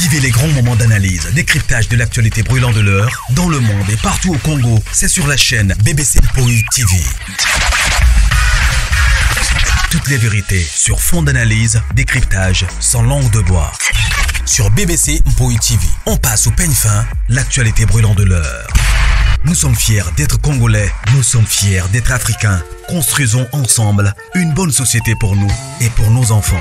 Vivez les grands moments d'analyse, décryptage de l'actualité brûlante de l'heure, dans le monde et partout au Congo. C'est sur la chaîne BBC Mpoi TV. Toutes les vérités sur fond d'analyse, décryptage, sans langue de bois. Sur BBC Mpoi TV, on passe au peigne fin, l'actualité brûlante de l'heure. Nous sommes fiers d'être Congolais, nous sommes fiers d'être Africains. Construisons ensemble une bonne société pour nous et pour nos enfants.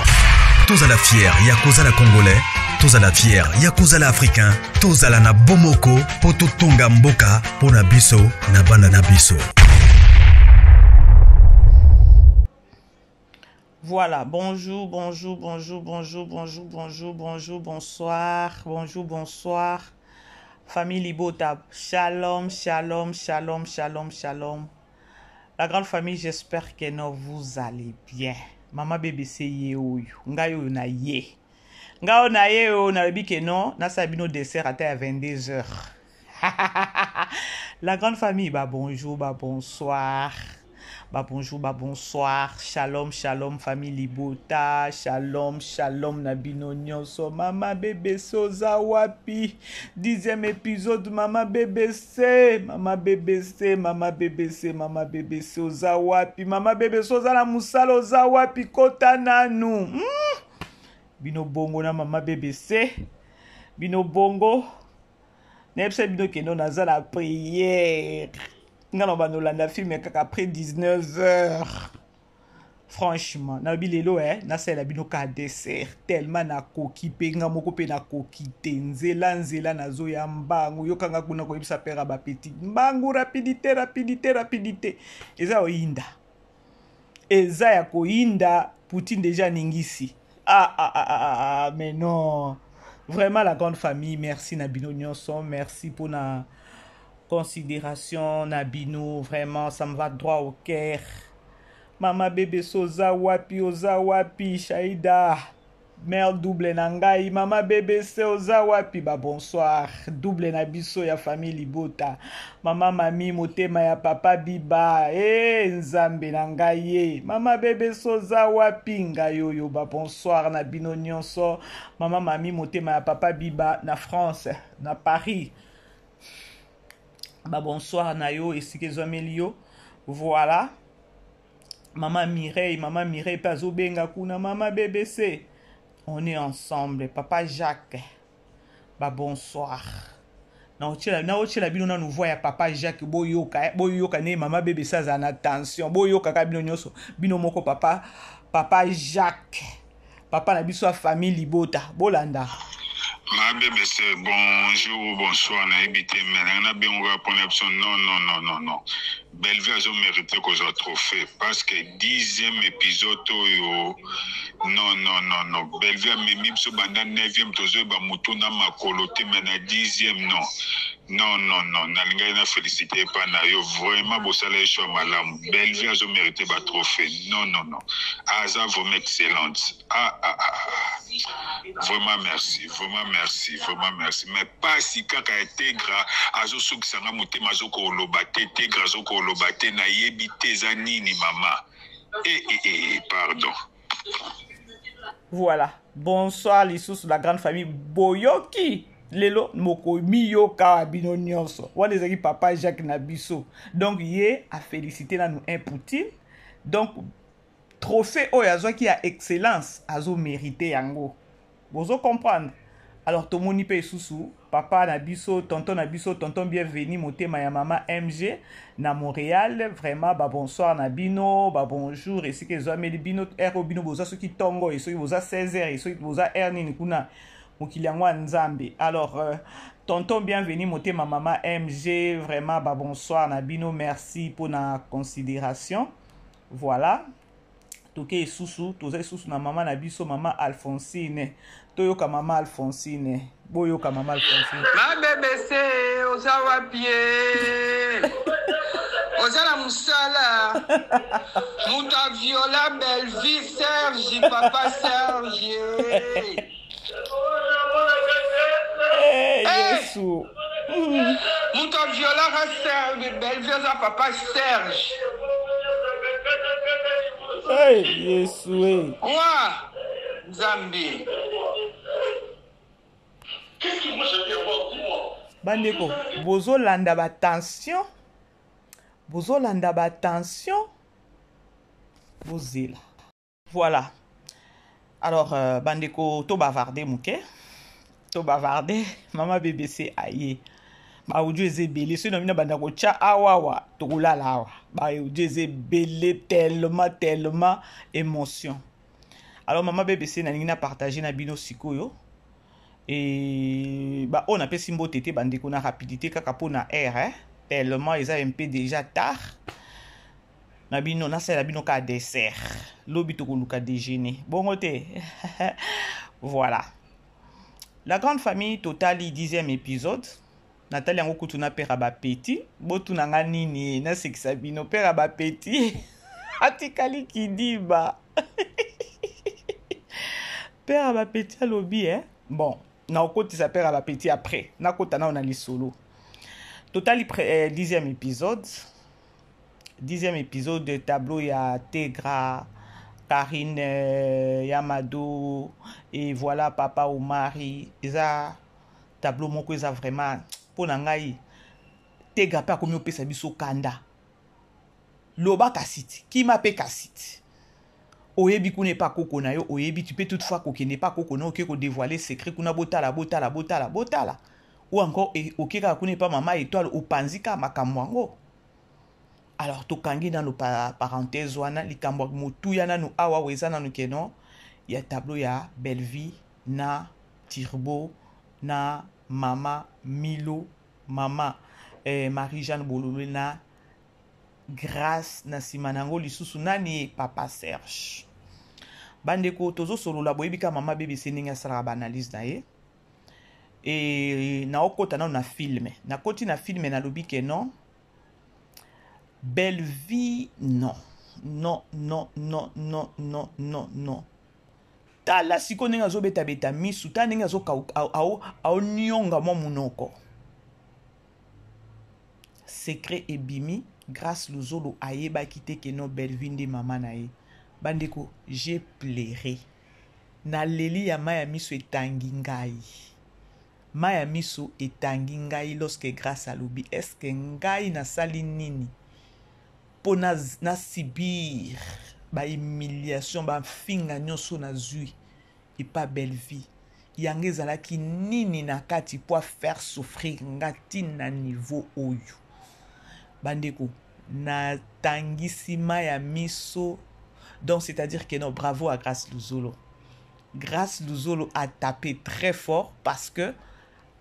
Tous à la fière, Yakozala Congolais. Tous à la fière, Yakozala Africain. Tous à la na Bomoko, Poto Tonga Mboka, Pona Biso, na Banana Biso. Voilà, bonjour, bonsoir. Famille Libota, shalom. La grande famille, j'espère que vous allez bien. Maman BBC ye oyo, ngayo na ye. Ngayo na ye o na lebi que non, na sabino dessert à 22h. La grande famille, bonjour, bonsoir. Bonsoir, shalom, famille Libota, shalom, Nabino Nyonso, Mama BBC Ozawapi, 10e épisode, Mama BBC Ozawapi, Mama BBC Ozala Musala Ozawapi, Kota Nanu, Bino Bongo na Mama BBC, Bino Bongo, Nepse Bino Keno Naza la prière. Nga film après 19h. Franchement, na bilelo na sela bino ka dessert tellement na koki pe nga moko pe na koki tenzela na zo ya mbangu yo kanga kuna ko ibisa pera ba petit mbangu rapidité eza oinda eza ya koinda Poutine déjà ningisi mais non vraiment la grande famille, merci na bino nyonso, merci pour na considération Nabino, vraiment ça me va droit au cœur. Mama bébé Ozawapi Shaida mère double nangai Mama bébé Ozawapi bonsoir double nabiso ya famille Libota Mama mami motema ya papa biba nzambe nangai Mama bébé Ozawapi ngayoyo bonsoir Nabino nyonso Mama mami motema ya papa biba na France na Paris. Bonsoir Nayo et Sikezomelio. Voilà. Maman Mireille, Pazo Benga Kuna, Maman BBC. On est ensemble. Papa Jacques. Bonsoir. Na ochela bino na nous voya Papa Jacques boyoka ne Maman BBC ça en attention. Boyoka ka bino nyoso. Bino moko papa Jacques. Papa na biso famille Libota. Bolanda. Ma BBC, bonjour, bonsoir, na habité, mais on a bien répondu non. Bellevue a mérité qu'on soit trophée parce que 10e épisode, non. Bellevue a mis ce bandit 9e, tozo ba mutuna makolote, mais na 10e, non. Nalinga félicité par Nayo, vraiment, bossale choix malam. Bellevue a mérité ba trophée, non. Aza, vraiment excellente. Vraiment merci. Mais pas si kaka intégra azo soki sanga motema azo ko lobate intégra azo ko lobate na yebite za nini mama. Pardon. Voilà. Bonsoir les sous la grande famille Boyoki. Lelo moko miyoka bino nyonso. Wana ezaki papa Jacques Nabiso. Donc yé a félicité na nous un Poutine. Donc trophée oyazo qui a excellence azo mérité yango. Vous comprendre. Alors, tout le monde peut sous papa Nabiso, tonton bienvenue, motema ya maman MG, na Montréal, vraiment, bonsoir Nabino, bonjour, et si que zoa bino, bino, boza qui tongo, et ceux qui boza 16h, et ceux qui boza erni, kuna, mokiliangwa nzambe. Alors, tonton bienvenue, motema maman MG, vraiment, bonsoir Nabino, merci pour la considération. Voilà. Toke sous na maman Nabiso, maman Alphonsine. Toyoka maman Alphonsine. Boyoka maman Alphonsine. Ma BBC, Ozawapi. Ozala Musala. Mouta viola belle vie Serge, papa Serge. Yesu. Mouta viola Serge, belle vie papa Serge. Yesu. Moi, Zambi. bandeko bozolanda batension bozela. Voilà. Alors bandeko to bavarder muke, to bavarder mama BBC aye ba audio ezebele so na banda ko cha awawa to kulala awa ba audio ezebele tellement émotion. Alors mama BBC na ningina partager na bino sikoyo et bah on appelle simbo tété bandeko na rapidité kaka pona air tellement ils a un peu déjà tard na bino na sala bino ka dessert lobi to koluka déjeuner bongo te. Voilà, la grande famille totali 10e épisode. Nathalie yango kutuna père ba petit botu nanga nini na sekisa bino père ba petit atikali kidiba père ba petit alobi bon na okoti sa père ba petit après na kota na on a li solo totali 10e épisode. 10e épisode de tableau ya Tegra, Karine, Yamado et voilà papa Omari. Eza tableau moko eza vraiment pour nangai Tegra pa komi opesa biso kanda. Loba kasiti, ki mape kasiti. Oyebi kune pa koko na yo, oyebi tu peux toutefois kokene pa koko na oke ko dévoiler secret kuna botala. Ou encore oke ka kune pa mama étoile opanzika makambo yango. Alors tokangi dans nos parenthèses wana likambo motu yana no awa weza na no keno ya tableau ya Belle-Vie na Tirbo na mama Milo mama Marie-Jeanne Bololwe na Grâce na simanango lisusu nani papa Serge. Bandeko tozo solola boyebika mama BBC ninga sala ba analyse na ye et na okota na film na koti na film na lobi ke non Belle-Vie, non. Tala siko nenga zo beta misu ta nenga zo au nyonga mo munoko. Secret ebimi grâce luzolo ayeba kite ke no Belle-Vie ndi mama na ye. Bandeko, j'ai pleuré. Na leli ya maya misu etangi ngai. Maya misu etangi ngai lorsque grâce à l'obi est-ce que ngai na sali nini? Po na sibir ba humiliation ba finga nyonso na zui et pas Belle-Vie yange ezalaki nini na kati po faire souffrir ngati na niveau oyo bandeko na tangisima ya miso. Donc c'est-à-dire que non, bravo à Grâce Luzolo. Grâce Luzolo a tapé très fort parce que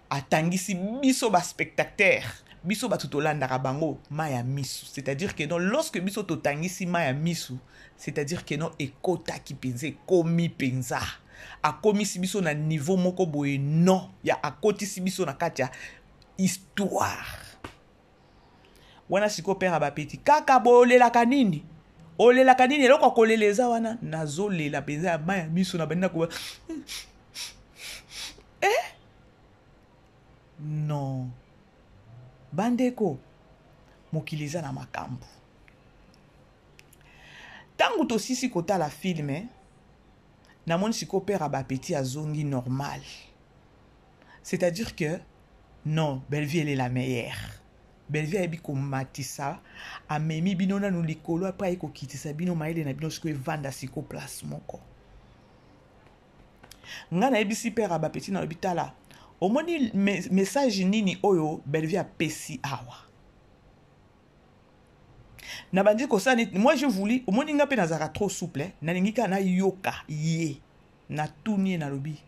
a tangisi miso ba spectateur biso batutolanda rabango maya misu, c'est-à-dire que non lorsque biso to tangisi maya misu, c'est-à-dire que non ekota ki penze komi penza a komi si biso na niveau moko boye non ya akoti si biso na katia histoire wana siko père ba petit kaka bolela kanini olela kanini eloko koleleza wana nazolela penza ya maya misu na banda ko non bandeko mokiliza na makambo tangu to sisi kota la film na moni siko père ba petit azongi normal, c'est-à-dire que non Belle-Vie elle est la meilleure. Belle-Vie ebi ko matisa amemi bino na no likolo après ko kitisa bino maile na bino siko evanda siko place moko ngana ebi si père ba petit na l'hôpital. Au moni message nini oyo Belle-Vie a pesi awa. Na bandi ko ça moi je voulais au moni nga pe nazara trop souple na ningika na yoka ye na tuni na lobi.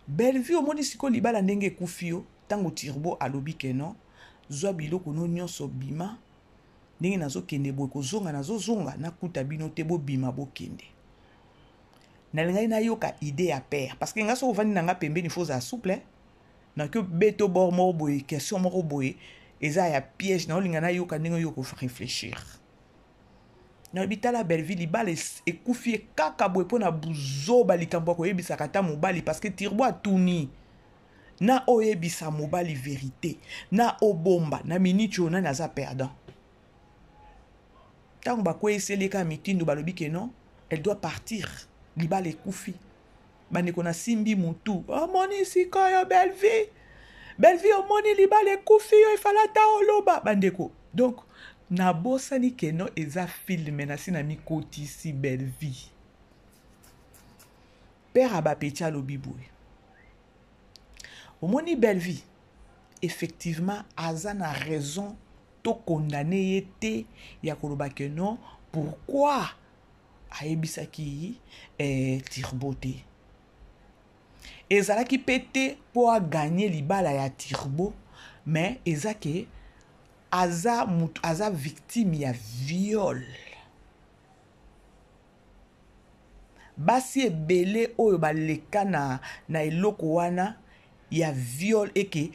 Belle-Vie au moni siko libala ndenge kufio tango Tirbo alobi ke non zwa biloko no nyonso bima ndenge nazo kende boy ko zonga nazo zonga na kuta bino te bo bima bo kende. Na lengai na yoka idée ya père parce que nga so vandi nanga pembeni foza souple na que beto bor mo boy question mo boy eza ya piège na olinga na yoka ndenge yoko réfléchir na bitala Belle-Vie libale ekufi kaka boy pona buzo balikambo ko yebisa kata mobali parce que Tirbo atuni na oyebisa mobali vérité na obomba na minute ona naza perdant tango ba ko eseleka mitindo balobi ke non elle doit partir. Libale kufi bandeko na simbi mutu amoni sikoyo Belle-Vie Belleville omoni libala ekufi yo efalata oloba bandeko. Donc nabosani keno eza filme na sina mikotisi Belleville. Père Abapetia alobi boye. Omoni Belleville effectivement aza na raison to condamné yete ya koloba keno pourquoi ayebisaki Turbo te. Ezalaki pété pour gagner libala ya Turbo, mais ezake aza victime ya viol. Basi ebele oyo baleka na eloko wana ya viol eke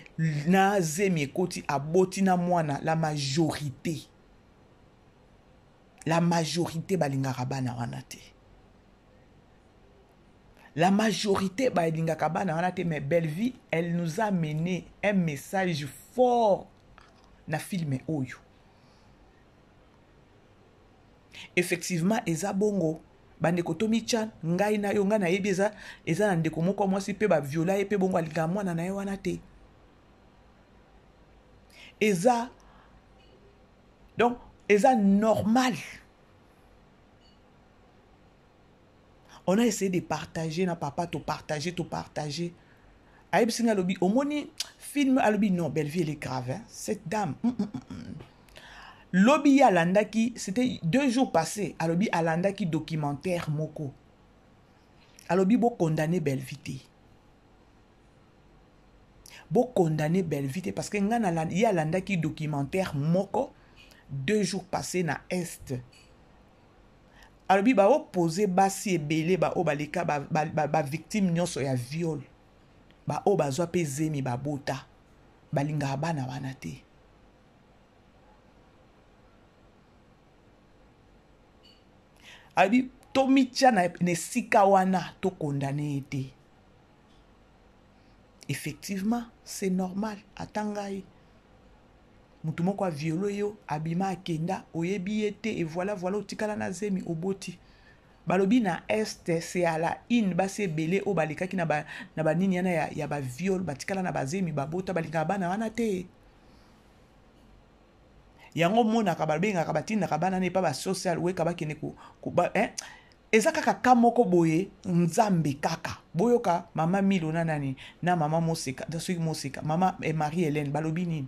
na zemi ekoti aboti na mwana la majorité balingaka bana wana te. La majorité balingaka bana wana te, mais Belleville elle nous a mené un message fort na film oyo. Effectivement eza bongo bandeko Tommy Chan ngai na yo nga na yebi eza na ndeko moko mwasi pe ba viola ye pe bongo alingaka mwana na ye wana te. Eza donc eza normal. On a essayé de partager na papa to partager. Aïb Singa Lobi, omoni film alobi non, Belleville elle est grave hein? Cette dame. Lobi alandaki, c'était 2 jours passés, alobi alandaki documentaire moko. Alobi bo condamner Belleville. Bo condamner Belleville parce que ngana y alandaki documentaire moko 2 jours passés na Est. Alobi ba opposé basi ebele ba obaleka ba victime nyonso ya viol. Ba o bazwa pe zemi ba bota. Balinga bana wana te. Alobi Tommy Chan ne sika wana to condamné te. Effectivement, c'est normal. Atangai. Mutu moko a violo yo, abima akenda, oyebi ete, et voilà, otikala na zemi, oboti. Balobi na Est, c'est à la in, basi belé, o balika ki na ba nini yana ya ba viol, batikala na ba zemi, ba bota, balika bana wana te. Yango mona kabalbe nga kabatina kabana ne pa ba social, we kabaki ne ku eza kaka kamoko boye nzambe kaka boyoka mama Milo na nani na mama Moseka dasoki Moseka mama Marie Hélène balobi nini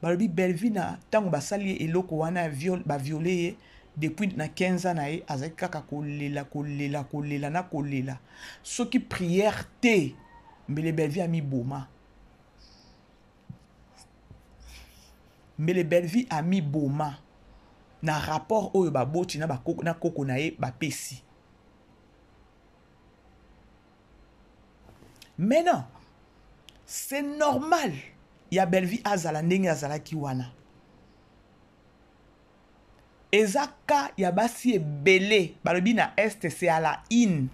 balobi Belleville na tango basali eloko wana ba violé depuis na 15 ans na ye azaki kaka kolela na kolela soki prière te mbele Belleville ami boma mbele Belleville ami boma na rapport oyo baboti na koko na ye bapesi. Maintenant, c'est normal. Ya Belleville azala ndenge azala ki wana. Ezaka ya basi ebele balobi na Est c'est à la in.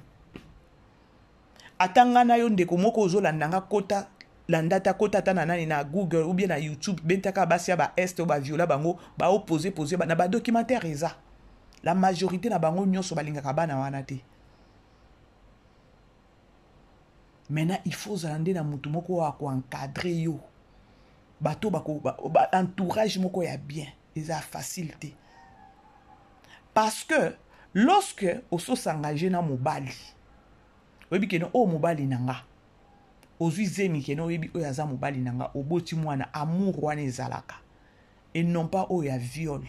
Atanga na yo ndeko moko ozolandanga kota landata kota tana nani na Google ou bien na YouTube bentaka basi ya ba Est ou ba viola bango ba opposer na ba documentaire eza. La majorité na bango nyonso balingaka bana wana te. Maintenant il faut zalande na mutu moko wa ko encadrer yo. Bato bako entourage moko ya bien, eza facilité. Parce que lorsque oso s'engager na mobali. Webi keno o mobali nanga. Ozwi zemi keno webi oyo aza mobali nanga oboti mwana amour wana ezalaka et non pas oyo ya viol.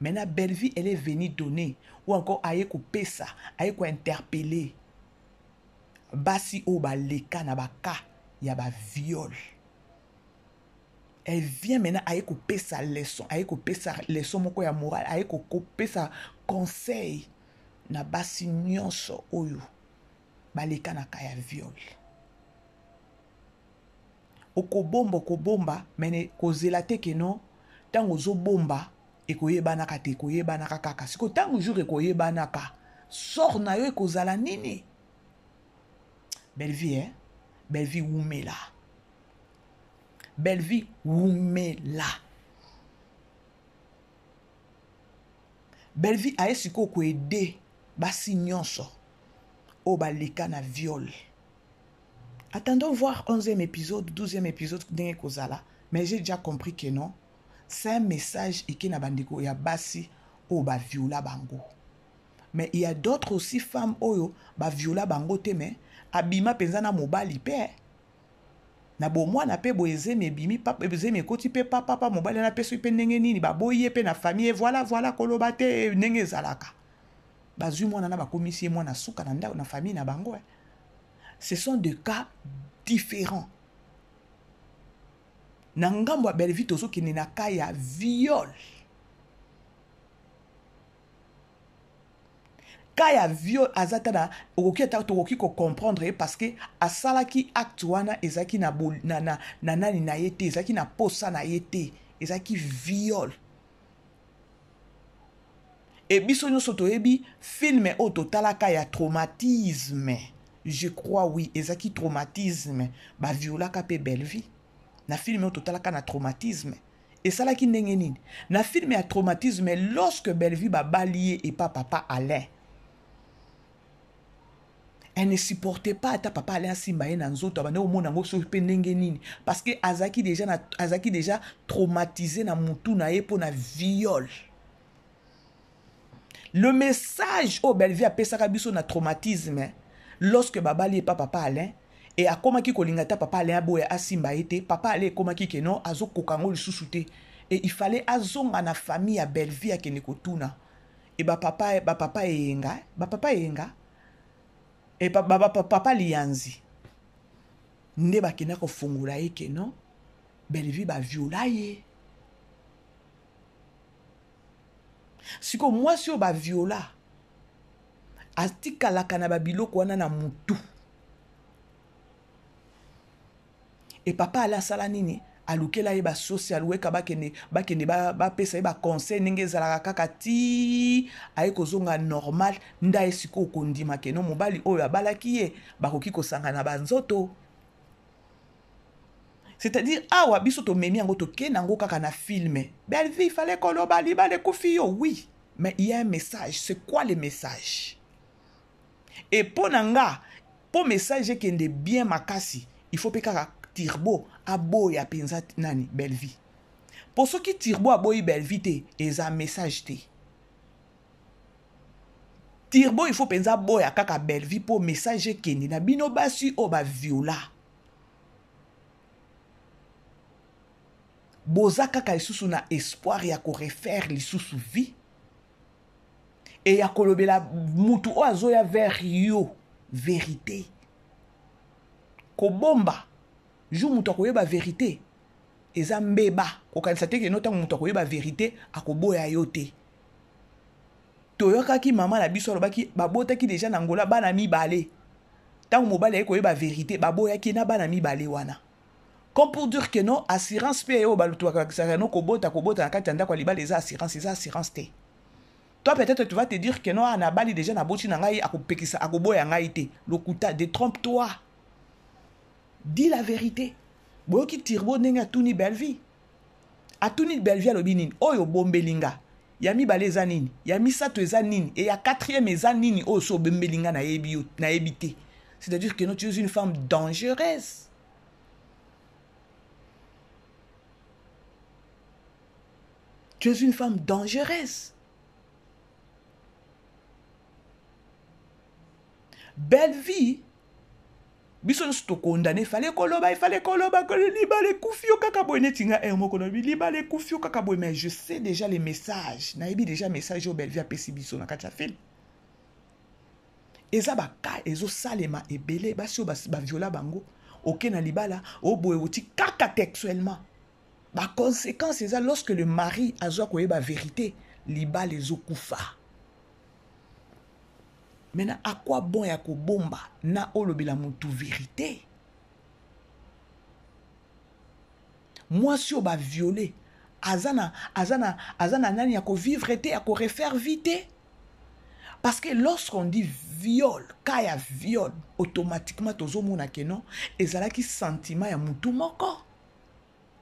Maintenant Belleville elle est venue donner ou encore aye ko pesa aye ko interpeller basi o baleka na baka ya ba viol. Elle vient maintenant aye ko pesa leçon moko ya morale aye ko pesa conseil na basi nyonso oyo baleka na kaya viol. Okobomba mene kozela te ke non tango zo bomba ekoyebana ka te koyebana kaka siko tango jour ekoyebana ka sort na yo ekozala nini. Belleville Belleville wumela. Belleville wumela. Belleville aye siko ko aider basi nyonso o baleka na viol. Attendons voir 11e épisode, 12e épisode, mais j'ai déjà compris que non. C'est un message et qui n'a bandiko ya basi ou ba viola bango. Mais il y a d'autres aussi femmes oyo ba viola bango te mais abima penzana mobali pe. Na bo moi na pe boeze me bimi papa boeze me koti pe papa mobali na pe so pe ndenge nini ba boye pe na famille voilà koloba te ndenge zalaka. Ba zui mwana na ba komisi mwana suka na ndako na famille na bango. Ce sont des cas différents. Nangambo ya Belleville tozo kene na cas ya viol. Cas ya viol azata okoki ko comprendre parce que asalaki acte wana ezaki na nani na yete ezaki na posa na yete ezaki viol. Et biso nyonso toyebi film o totalaka ya traumatisme. Je crois oui, ezaki traumatisme ba violaka pe Belleville. Na film o totalaka na traumatisme. Et ça là qui ndenge nini. Na film ya traumatisme lorsque Belleville ba balié et pas papa Alain. Elle ne supportait pas ta papa Alain Simbaye na nzoto abane o mona ngo so pe ndenge nini parce que azaki déjà traumatisé na mutu na ye po na viol. Le message au Belleville a pesaka biso na traumatisme lorsque babali et pas papa Alain et a komaki kolingata papa Alain boya asimba ete papa Alain komaki keno azo kokango lisusu te et il fallait azonga na famille à Belleville akene kotuna et papa yenga et papa lianzi nde bakena ko fungula ye keno Belleville ba viola ye. Siko moi si ba viola atika la kanaba biloko wana na mutu et papa ala sala nini alukela ye ba social weka bakene ba pesa ye ba conseil ndenge zalaka kaka ti aye kozonga normal nda esiko kondima keno mobali oyo abalaki ye bakoki kosanga na banzoto. C'est-à-dire, awa biso to memi yango to ke nango kaka na film. Belleville, il fallait koloba libale kufiyo, oui. Mais il y a un message. C'est quoi le message? Et pour nanga, pour message kende bien makasi, il faut peka tirbo aboy a penza nani Belleville. Pour ceux qui tirbo aboy Belleville te, eza message te. Tirbo il faut penza boy a kaka Belleville pour message kende na bino basi o ba viola. Boza kaka lisusu na espoir ya ko refaire lisusu vie et ya kolobela mutu o azoya vers yo vérité ko bomba ju mutu akoyeba vérité eza mbeba ko kanisa te ke nota mutu akoyeba vérité akoboya yo te toyokaki mama na biso lobaki babotaki déjà na ngola bana mibale tango mobali akoyeba vérité baboyaki na bana mibale wana. Comme pour dire que non, assurance paye au balutua no kobota na katanda kwa libala les assurance te. Toi peut-être tu vas te dire que non ana bali déjà na boti na ngai akopekisa akoboya ngai te. Lokuta détrompe-toi. Dis la vérité. Boyoki tirbo nenga tuni Belleville. Atuni Belleville alobinini oyo bombelinga. Ya mibale eza nini? Ya misato eza nini? Et ya quatrième eza nini oyo so bombelinga na ebite. C'est-à-dire que non tu es une femme dangereuse. Tu es une femme dangereuse. Belleville, biso to condamné, fallait koloba libale kufio kakaboy netinga moko no libale kufio kakaboy mais je sais déjà les messages. Naïbi déjà message au Belleville pesi biso na kacha film. Eza ba ka ezo salema ebele basio ba viola bango. OK na libala o boye oti kaka textuellement. La conséquence c'est ça lorsque le mari a la vérité, liba les okufa. Maintenant, à quoi bon ya ko bomba na olobela mutu vérité? Moi si on va violer, azana nani ya ko vivre été, ya ko refaire vite. Parce que lorsqu'on dit viol, kaya viol, automatiquement tozo mona ke non, ezalaki sentiment ya mutu moko.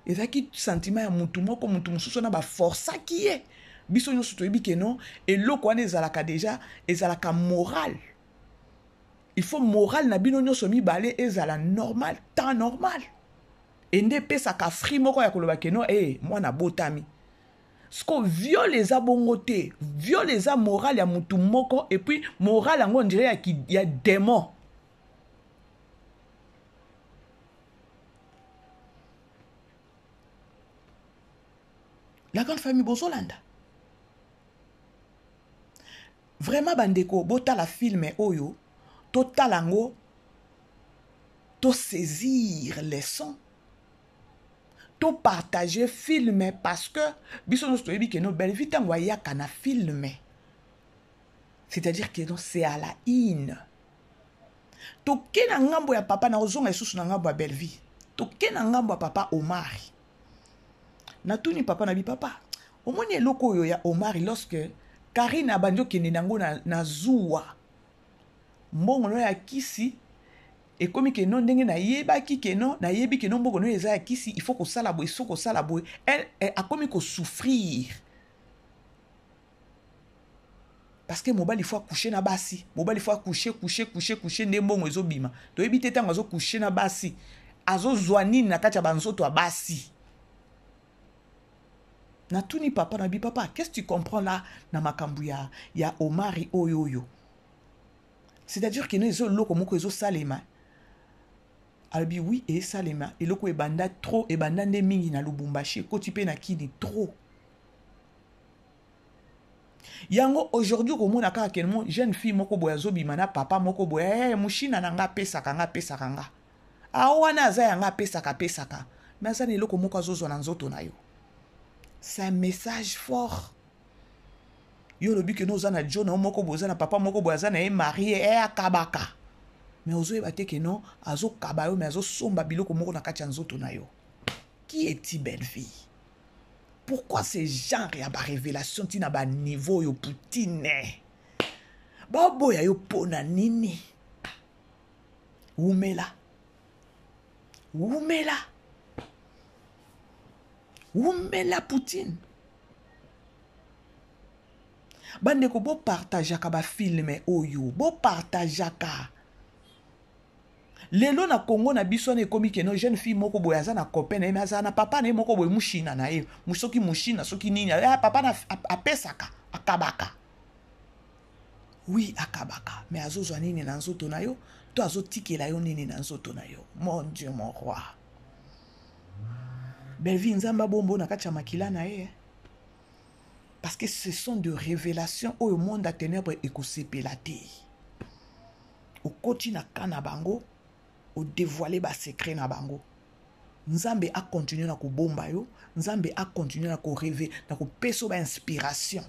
Ezaki sentiment ya mutu moko mutu mususu na ba força qui est biso nyoso toyebi ke non et loko wana ezalaka déjà ezalaka moral il faut moral na bino nyonso mibale ezala normal, temps normal. Ende pesa ka free moko ya koloba keno mwana botami. Sko viole eza bongo te, viole eza moral ya mutu moko et puis moral yango on dirait ya démon. La grande famille Bozolanda. Vraiment bandeko bota la film oyo to talango to saisir les sons to partager film parce que biso no stoyebi que no belle vite ngwaya kana film. C'est-à-dire que c'est à la in. To kena ngambo ya papa na ozonga esusu na ngambo ya belle vie. To kena ngambo ya papa Omar. Na tuni papa na bi papa. Omoni eloko yo ya Omar lorsque Karine abanjo kende nango na zuwa. Mbongo no ya kisi et comme que non ndenge na yeba ki que non na yebi que non mbongo no eza ya kisi il faut ko sala boy so ko sala boy elle a comme ko souffrir parce que mobali il faut coucher na basi mobali il faut coucher nde mbongo ezo bima to yebi te tango azo coucher na basi azo zwanini na kati ya banzoto ya basi. Na tuni papa na bi papa, qu'est-ce que tu comprends là na makambu ya Omari oyoyo? C'est-à-dire que nous ezo loko moko ezo salema. Albi oui et salema et loko ebanda trop ebanda nde mingi na Lubumbashi koti pe na kini trop. Yango aujourd'hui ko mona ka kelmo jeune fille moko boya zobima na papa moko boya mushina na nga pesa kanga. Awana aza ya nga pesaka. Mais ça ne loko moko azozo na nzoto na yo. C'est un message fort. Yo lobi que nous ana John moko bozana papa moko bozana marié akabaka. Mais ozo ebate que non azo kabayo mais azo somba biloko moko na kati nzoto na yo. Qui est-il belle fille? Pourquoi ces genre ya ba révélation tina ba niveau yo Poutine? Ba boya yo pona nini? Umela Poutine. Bandeko bo partajaka ba filme oyo, bo partajaka. Lelo na Congo na biso na ekomi ke no jeune fille moko boya aza na copain na aza na papa na moko boya mushina na ye, musoki mushina soki nini, papa na apesaka akabaka. Oui akabaka, mais azozwa nini na nzoto na yo, to azotikela yo nini na nzoto na yo. Mon Dieu mon roi. Belvi nzamba bombo na kati ya makila na ye. Parce que ce sont de révélations au monde à ténèbres et qu'on s'épela te. Au koti na kana bango, au dévoiler ba secret na bango. Nzambe a continué na ko bomba yo, Nzambe a continué na ko rêver, na ko peso ba inspiration.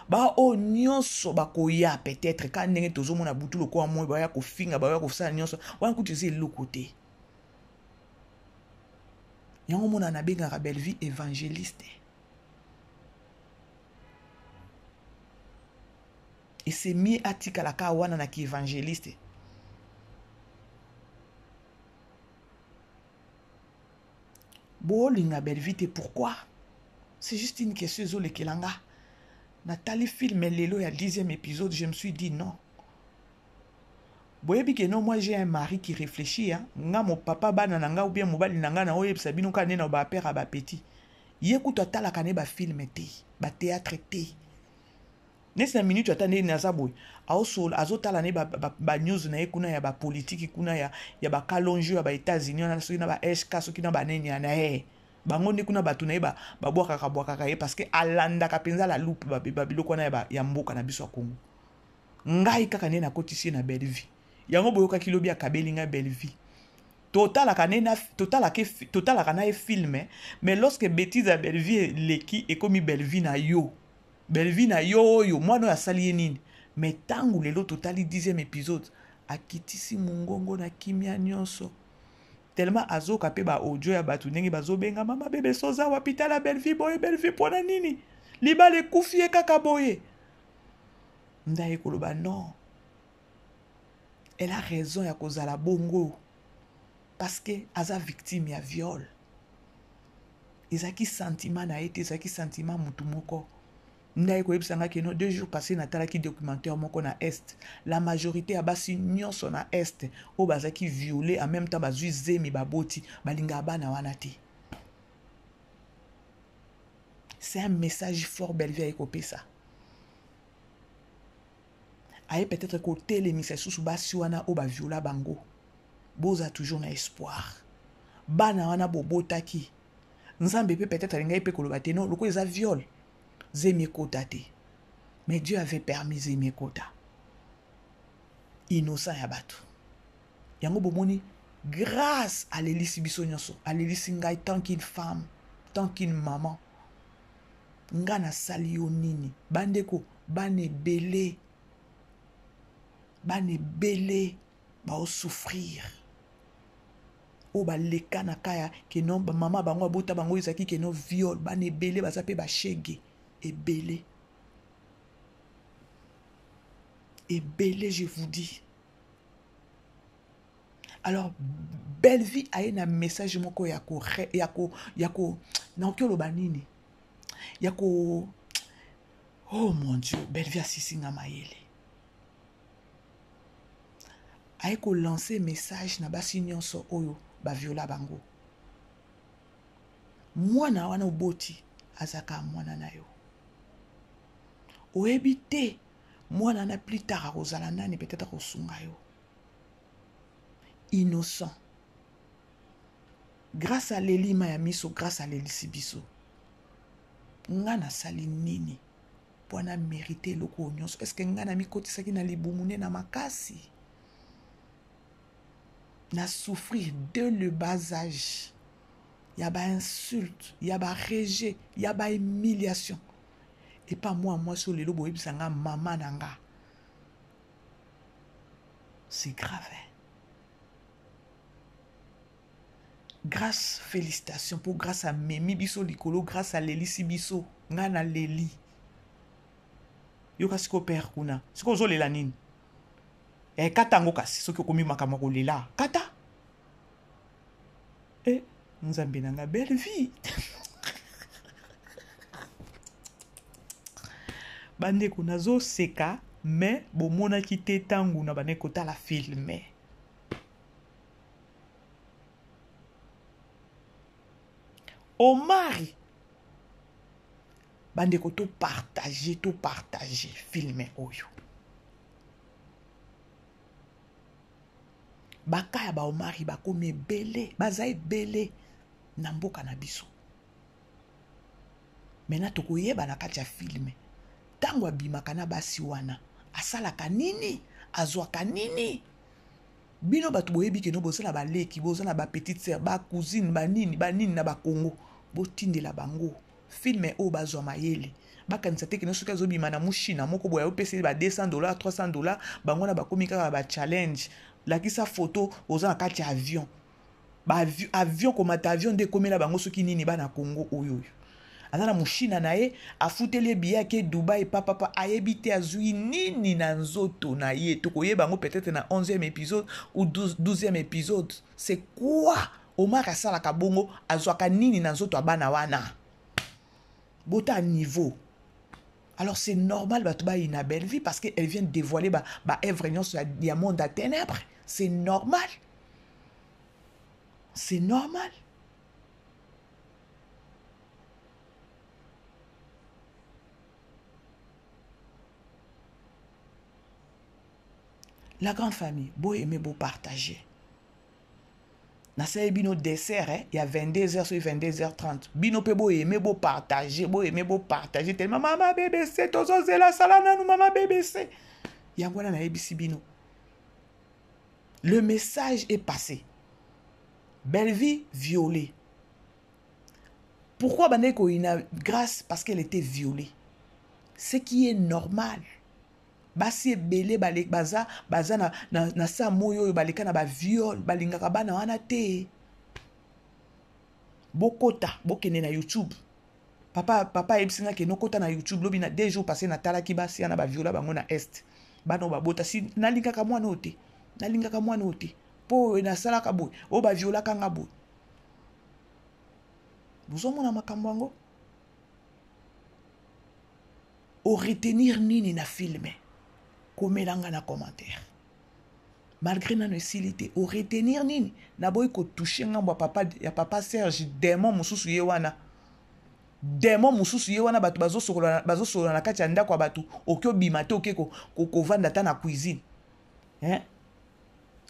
Ba o nyonso ba ko ya peut-être quand ndenge tozo mona butu loko amoi ba ya ko finga ba ya ko sa nyonso, wana kutezi le côté. Yango mona na benga belle vie évangéliste. Et c'est mi atika la ka wana na ki évangéliste. Bo linga belle vie te pourquoi? C'est juste une question zo le kelanga. Nathalie film lelo ya 10e épisode, je me suis dit non. Boyebi que non, moi j'ai un mari qui réfléchit, hein. Nga mon papa bana nanga ou bien mobali nanga na oye sabino ka ne na ba père ba petit. Yekuta tala kane ba film te, ba théâtre te. Nessa minute atane na zaboy. Aoso azotala ne ba news na ekuna ya ba politique kuna ya ba kalonjo ya ba États-Unis na so na ba SK so kina ba nenya na bango ne kuna batu na ba bwaka parce que alanda ka penza la loupe ba biloko na ya mboka na biso Congo. Ngai kaka ne na kotisi na belle vie. Yango boyoka kilobi ya kabelinga belle vie. Total la kana film mais lorsque bêtise à belle vie leki et comme belle vie na yo. Belle vie na yo moi no ya sali nini. Mais tangu lelo totali 10e épisode akitisi mungongo na kimia nyonso. Tellement azo kapé ba audio ya batu ndenge bazo benga mama bébé soza wapita la belle vie pona nini. Liba le kufie kaka boye. Ndaye koloba non. Elle a raison ya kozala bongo. Parce que aza victime ya viol. Ezaki sentiment na ete, ezaki sentiment mutu moko. Ndaye koyebisanga ke no 2 jours passés natalaki documentaire moko na est. La majorité ya basi nyonso na est o bazaki violé en même temps bazui zemi baboti balinga bana wana te. C'est un message fort Bellevue a écopé ça. Aye peut-être côté les messages sous basi wana o ba viola bango. Boza toujours na espoir. Bana wana bobotaki. Nzambe peut-être alinga pe koloba te non loko eza viol. Zemi kota te. Mais Dieu avait permis zemi kota. Innocent ya bato. Yango bomoni grâce à l'Élise biso nyonso, à l'Élise ngai tant qu'une femme, tant qu'une maman. Nga na sali yo nini bandeko bane belé ba o souffrir o ba leka na kaya ke non ba mama bango bota bango izaki ke non viol bane belé ba zape ba shege et belé je vous dis. Alors Bellevue a un message moko yako na okelo banini yako oh mon Dieu Bellevue asisinga mayele aiko lancer message na basi nyonso oyo ba viola bango mwana wana oboti azaka mwana na yo oyebi te mwana na plus tard akozala nani peut-être kosunga yo innocent grâce à l'elima ya miso grâce à l'elisi biso nga na sali nini po na mériter loko nyonso est-ce que nga na mikotisaki na libumune na makasi na souffrir dès le bas âge ya ba insulte ya ba rejet ya ba humiliation et pas moi sur le lobo ebisanga mama nanga c'est grave hein? Grâce, félicitations pour grâce à Memi Biso Likolo, grâce à Leli Sibiso, Ngana Leli. Yoka siko père kuna. Siko zo lela nini. Kata ngo kasi, soki okomi makamako lela. Kata. Nzambe nanga Bellevue. Bande kuna zo seka, mais bomona ki te tangu na bane kota la filme. Omar bandeko to partager filmer oyo bakaya ba Omari bakomi belé bazai belé na mboka na biso mena tokoyeba na kati ya filme tango abimaka na basi wana asalaka nini azwaka nini bino batu boyebi ke no bozala ba leki bozala ba petite sœur ba cousine ba nini na ba Congo botindela bango filme o bazwa mayele bakanisa te ke no soki azobima na mushina moko boya opesi ba $200 $300 bango na bakomi kaka ba challenge lakisa photo oza na kati ya avion ba avion komata avion nde komela bango soki nini ba na Congo oyo azana mushina na ye afuteli biya ke Dubai papa ayebi te azui nini na nzoto na ye tokoyeba bango peut-être na 11e épisode ou 12e épisode c'est quoi Omar asalaka bongo azwaka nini na nzoto abana wana bota niveau. Alors c'est normal batuba ina Bellevue parce qu'elle vient dévoiler ba œuvre sur la diamant à ténèbres, c'est normal. C'est normal. La grande famille, beau aimer, beau partager. Na sa bino dessert, il y a 22h sur 22h30. Bino pe beau aimer, beau partager, tellement maman bébé c'est tozo zela salana nous maman bébé c'est. Yangwana na ebisi bino. Le message est passé. Bellevue violée. Pourquoi Baneko ina grâce parce qu'elle était violée. Ce qui est normal. Basi belé balek baza na sa moyo baleka na ba viol balingaka bana wana te. Bokota bokene na YouTube. Papa ebsinga ke no kota na YouTube lobi na 2 jours passé na talaki basi na ba viola bango na est. Bano ba bota si nalingaka mwana ote. Nalingaka mwana ote. Po na salaka boy o ba viola kanga boy. Bozomona makambo yango. o retenir nini na filme komelanga na commentaire malgré nano esilité o retenir nini na boy ko toucher ngambo ya papa Serge démon mususu ye wana bato bazosola na kati ya ndako ya bato oki obima te oke kovanda ta na cuisine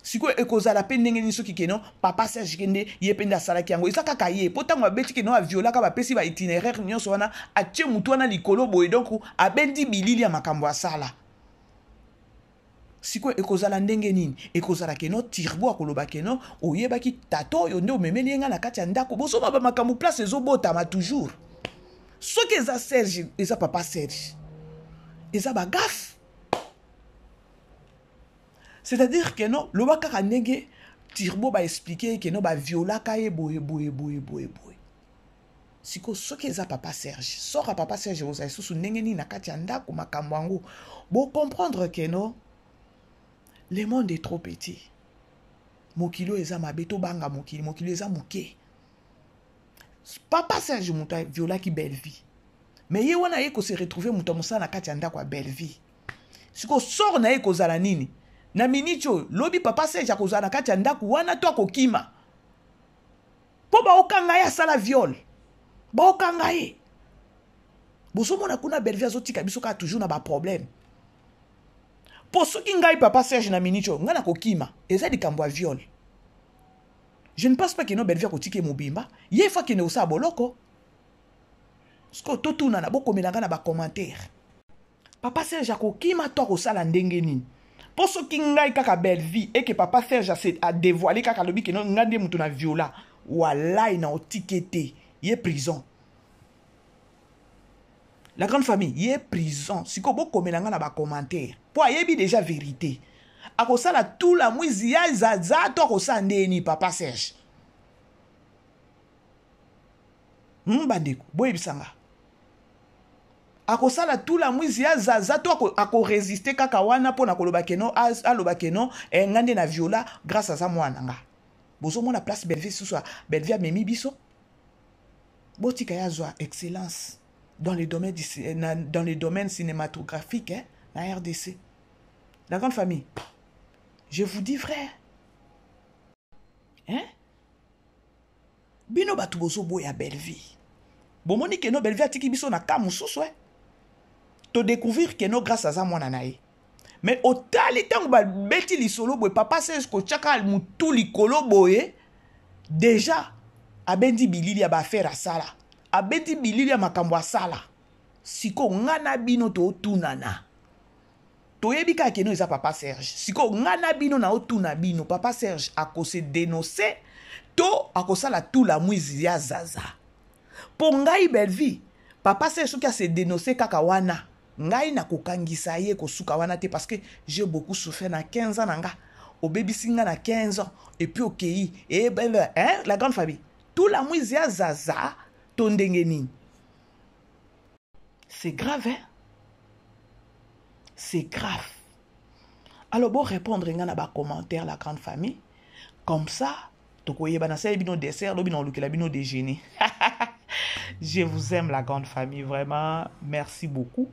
sikoyo ekozala mpe ndenge nini soki keno papa Serge kende ye mpe nde asalaki yango eza kaka ye mpo ntango abeti keno aviolaka bapesi ba itinéraire nyonso wana atie mutu wana likolo boye donc abendi bilili ya makambo asala sikoyo ekozala ndenge nini ekozala keno Turbo akoloba keno oyebaki tato oyo nde omemeli yenga na kati ya ndako bosoma bamakambo place ezobotama toujours soki eza Serge eza papa Serge eza bagafe. C'est-à-dire que non, le baka ndenge Turbo ba expliquer que non ba violaka ye boye. Siko soki eza papa Serge, sora papa Serge oza susu ndenge ni na kati ya ndako makambo yango. Bo comprendre que non, le monde est trop petit. Mokilo eza mabeto banga mokilo eza moke. Papa Serge muta violaki belle vie. Mais ye wana ye ko se retrouver muta musa na kati ya ndako ya belle vie. Siko sor na ye ko zala nini? Na minicho lobi papa Serge akozala na kati ya ndako wana to akokima po baokanga ye asala viol baokanga ye bosomona kuna Bellevue azotika biso kaka toujours na baproblème po soki ngai papa Serge na minicho ngai nakokima eza likambo ya viol. Je ne pense pas que no Bellevue akotike mobimba ye fa kene osala boloko sko totuna na bokomelanga na bacommentaire papa Serge akokima to akosala ndenge nini. Pour ce qui ngai kaka Bellevue et que papa Serge a dévoilé kaka lobi que non ngande mutu na viola wallahi na otikete yé prison. La grande famille yé prison siko boko melanga na ba commentaire po ayebi déjà vérité akosala tout la mwizi ya zaza to akosala ndeni papa Serge bandeko boyebisanga akosala tout la mwizi ya zaza to ako résister kaka wana pona koloba keno aloba keno ngande na viola grâce à ça mwana nga bozo mona place Bellevue sous Bellevue memi biso botika ya zwa excellence dans les domaines cinématographiques la RDC. La grande famille, je vous dis frère bino batu bozo boya Bellevue bomoni keno Bellevue atiki biso na kamususu to découvrir que no grâce à ça mwana nae mais au tali tango ba beti lisolo boy papa Serge ko chaka mutu likolo boye déjà abendi bilili ya ba faire asala abendi bilili ya makambo asala siko ngana bino to tunana to yebika keno eza papa Serge siko ngana bino na otuna bino papa Serge akose dénoncer to akosala tout la mwizi ya zaza po ngai Bellevue papa Serge soki a se dénoncer kaka wana ngai na kokangisa ye kosuka wana te parce que j'ai beaucoup souffert na 15 ans nanga au baby singa na 15 ans et puis okay et ben la grande famille tout la mwizi ya zaza to ndenge nini c'est grave c'est grave. Alors bon répondre nga na ba commentaire la grande famille comme ça to koyeba na sa bino dessert lobi na lukela bino déjeuner. Je vous aime la grande famille vraiment merci beaucoup.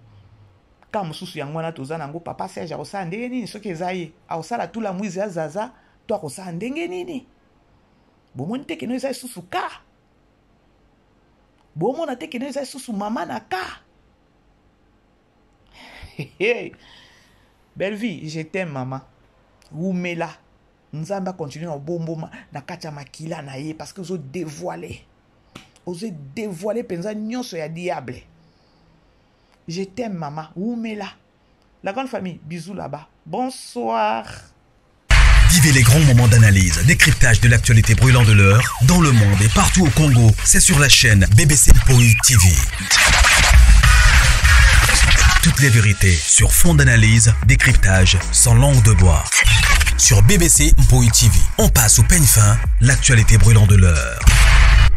Quand mususu yango wana toza nango papa Serge akosala ndenge nini soki ezaye akosala tout la mwizi ya zaza to akosala ndenge nini bomoni te keno eza susu ka bomona te keno eza susu mama na ka Bellevue je t'aime maman Oumela nzamba continue na bomboma na kati ya makila na ye parce que ozo dévoiler penza nyonso ya diable. Je t'aime maman Oumela. La grande famille, bisous là-bas. Bonsoir. Vivez les grands moments d'analyse, décryptage de l'actualité brûlante de l'heure, dans le monde et partout au Congo. C'est sur la chaîne BBC Mpoï TV. Toutes les vérités sur fond d'analyse, décryptage sans langue de bois. Sur BBC Mpoï TV, on passe au peigne fin l'actualité brûlante de l'heure.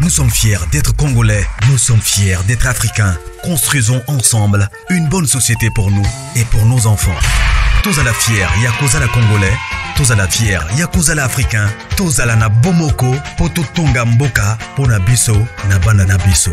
Nous sommes fiers d'être Congolais, nous sommes fiers d'être Africains. Construisons ensemble une bonne société pour nous et pour nos enfants. Tous à la fière, Yakozala Congolais, tous à la fière, Yakozala Africain, tous à la na Bomoko, Poto Tonga Mboka, Pona Biso, na Banana Biso.